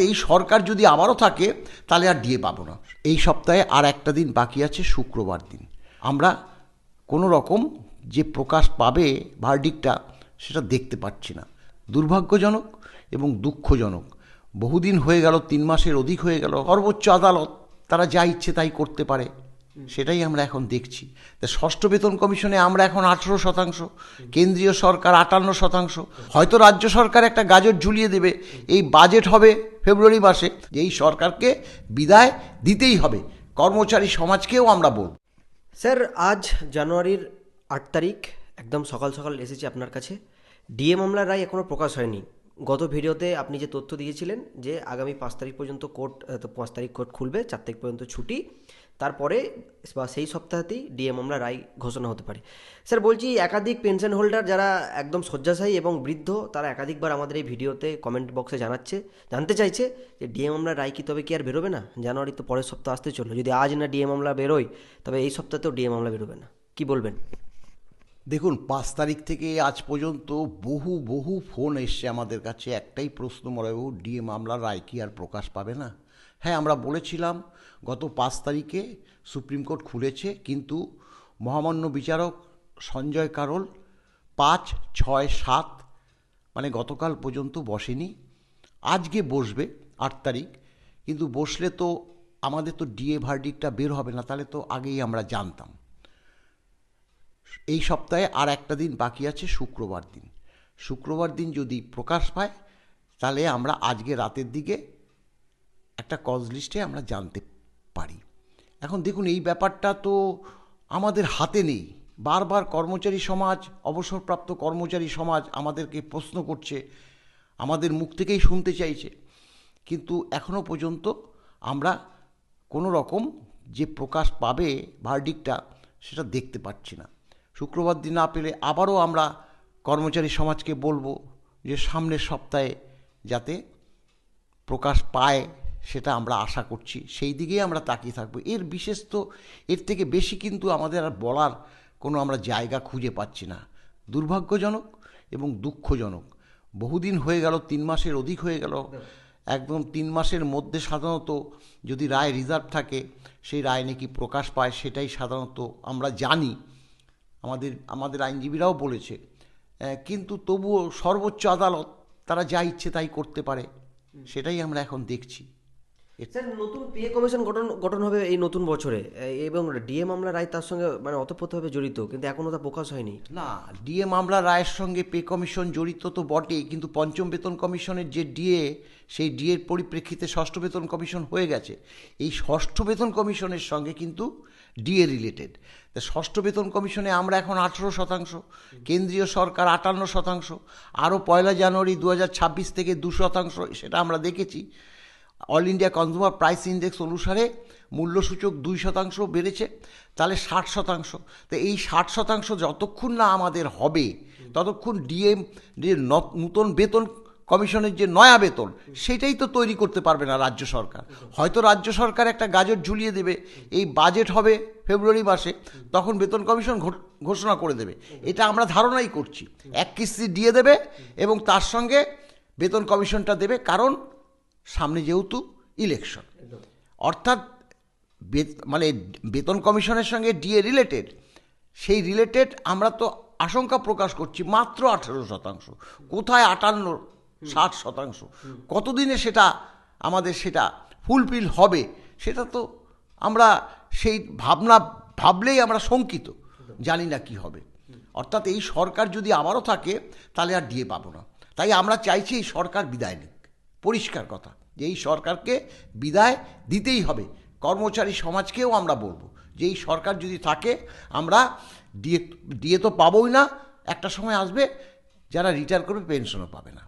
এই সরকার যদি আবারও থাকে তাহলে আর ডিএ পাবো না। এই সপ্তাহে আর একটা দিন বাকি আছে, শুক্রবার দিন আমরা কোনো রকম যে প্রকাশ পাবে ভার্ডিক্টটা সেটা দেখতে পাচ্ছি না। দুর্ভাগ্যজনক এবং দুঃখজনক। বহুদিন হয়ে গেল, 3 মাসের অধিক হয়ে গেল। সর্বোচ্চ আদালত তারা যা ইচ্ছে তাই করতে পারে, সেটাই আমরা এখন দেখছি। তা ষষ্ঠ বেতন কমিশনে আমরা এখন 18%, কেন্দ্রীয় সরকার 58%। হয়তো রাজ্য সরকার একটা গাজর ঝুলিয়ে দেবে, এই বাজেট হবে ফেব্রুয়ারি মাসে, যে এই সরকারকে বিদায় দিতেই হবে। কর্মচারী সমাজকেও আমরা বলব। স্যার, আজ জানুয়ারির 8 তারিখ, একদম সকাল সকাল এসেছি আপনার কাছে। ডিএ মামলার রায় এখনও প্রকাশ হয়নি। গত ভিডিওতে আপনি যে তথ্য দিয়েছিলেন যে আগামী 5 তারিখ পর্যন্ত কোর্ট, 5 তারিখ কোর্ট খুলবে, 4 তারিখ পর্যন্ত ছুটি, তারপরে বা সেই সপ্তাহতেই ডিএ মামলার রায় ঘোষণা হতে পারে। স্যার বলছি, একাধিক পেনশন হোল্ডার যারা একদম শয্যাশায়ী এবং বৃদ্ধ, তারা একাধিকবার আমাদের এই ভিডিওতে কমেন্ট বক্সে জানতে চাইছে যে ডিএ মামলার রায় কি তবে কি আর বেরোবে না? জানুয়ারি তো পরের সপ্তাহ আসতে চললো, যদি আজ না ডিএ মামলা বেরোয় তবে এই সপ্তাহতেও ডিএ মামলা বেরোবে না, কি বলবেন? দেখুন, 5 তারিখ থেকে আজ পর্যন্ত বহু ফোন এসছে আমাদের কাছে। একটাই প্রশ্ন, মরাবু, ডিএ মামলার রায় কি আর প্রকাশ পাবে না? হ্যাঁ, আমরা বলেছিলাম গত 5 তারিখে সুপ্রিম কোর্ট খুলেছে, কিন্তু মহামান্য বিচারক সঞ্জয় কারোল 5, 6, 7 মানে গতকাল পর্যন্ত বসেনি। আজকে বসবে 8 তারিখ, কিন্তু বসলে তো আমাদের তো ডিএ ভার্ডিক্টটা বের হবে না, তাহলে তো আগেই আমরা জানতাম। এই সপ্তাহে আর একটা দিন বাকি আছে, শুক্রবার দিন। শুক্রবার দিন যদি প্রকাশ পায় তাহলে আমরা আজকে রাতের দিকে একটা কজ লিস্টে আমরা জানতে পারি। এখন দেখুন, এই ব্যাপারটা তো আমাদের হাতে নেই। বারবার কর্মচারী সমাজ, অবসরপ্রাপ্ত কর্মচারী সমাজ আমাদেরকে প্রশ্ন করছে, আমাদের মুখ থেকেই শুনতে চাইছে, কিন্তু এখনও পর্যন্ত আমরা কোনো রকম যে প্রকাশ পাবে ভার্ডিক্টটা সেটা দেখতে পাচ্ছি না। শুক্রবার দিন না পেলে আবারও আমরা কর্মচারী সমাজকে বলবো যে সামনের সপ্তাহে যাতে প্রকাশ পায়, সেটা আমরা আশা করছি। সেই দিকেই আমরা তাকিয়ে থাকবো। এর বিশেষ তো এর থেকে বেশি কিন্তু আমাদের আর বলার কোনো আমরা জায়গা খুঁজে পাচ্ছি না। দুর্ভাগ্যজনক এবং দুঃখজনক। বহুদিন হয়ে গেল, 3 মাসের অধিক হয়ে গেল। একদম 3 মাসের মধ্যে সাধারণত যদি রায় রিজার্ভ থাকে, সেই রায় নাকি প্রকাশ পায়, সেটাই সাধারণত আমরা জানি। আমাদের আইনজীবীরাও বলেছে, কিন্তু তবুও সর্বোচ্চ আদালত তারা যা ইচ্ছে তাই করতে পারে, সেটাই আমরা এখন দেখছি। স্যার, নতুন পে কমিশন গঠন হবে এই নতুন বছরে, এবং ডিএ মামলা রায় তার সঙ্গে মানে ওতপ্রোতভাবে জড়িত, কিন্তু এখনও তা প্রকাশ হয়নি। না, ডিএ মামলা রায়ের সঙ্গে পে কমিশন জড়িত তো বটেই, কিন্তু পঞ্চম বেতন কমিশনের যে ডিএ, সেই ডিএর পরিপ্রেক্ষিতে ষষ্ঠ বেতন কমিশন হয়ে গেছে। এই ষষ্ঠ বেতন কমিশনের সঙ্গে কিন্তু ডিএ রিলেটেড। তা ষষ্ঠ বেতন কমিশনে আমরা এখন 18%, কেন্দ্রীয় সরকার 58%, আরও 1 জানুয়ারি 2026 থেকে 2%, সেটা আমরা দেখেছি। All India consumer price index অনুসারে মূল্যসূচক 2% বেড়েছে, তাহলে 60%। তো এই 60% যতক্ষণ না আমাদের হবে, ততক্ষণ ডিএম যে নতুন বেতন কমিশনের যে নয়া বেতন, সেটাই তো তৈরি করতে পারবে না রাজ্য সরকার। হয়তো রাজ্য সরকার একটা গাজর ঝুলিয়ে দেবে, এই বাজেট হবে ফেব্রুয়ারি মাসে, তখন বেতন কমিশন ঘোষণা করে দেবে। এটা আমরা ধারণাই করছি। এক কিস্তি দিয়ে দেবে এবং তার সঙ্গে বেতন কমিশনটা দেবে, কারণ সামনে যেহেতু ইলেকশন। অর্থাৎ মানে বেতন কমিশনের সঙ্গে ডিএ রিলেটেড, সেই রিলেটেড আমরা তো আশঙ্কা প্রকাশ করছি মাত্র 18%। কোথায় 58, 60%? কতদিনে সেটা আমাদের সেটা ফুলফিল হবে, সেটা তো আমরা সেই ভাবলেই আমরা শঙ্কিত, জানি না কি হবে। অর্থাৎ এই সরকার যদি আবারও থাকে তাহলে আর ডিএ পাবো না। তাই আমরা চাইছি এই সরকার বিদায় নিক। পরিষ্কার কথা, যে এই সরকারকে বিদায় দিতেই হবে। কর্মচারী সমাজকেও আমরা বলবো যে এই সরকার যদি থাকে আমরা ডিএ তো পাবোই না, একটা সময় আসবে যারা রিটায়ার করবে পেনশনও পাবে না।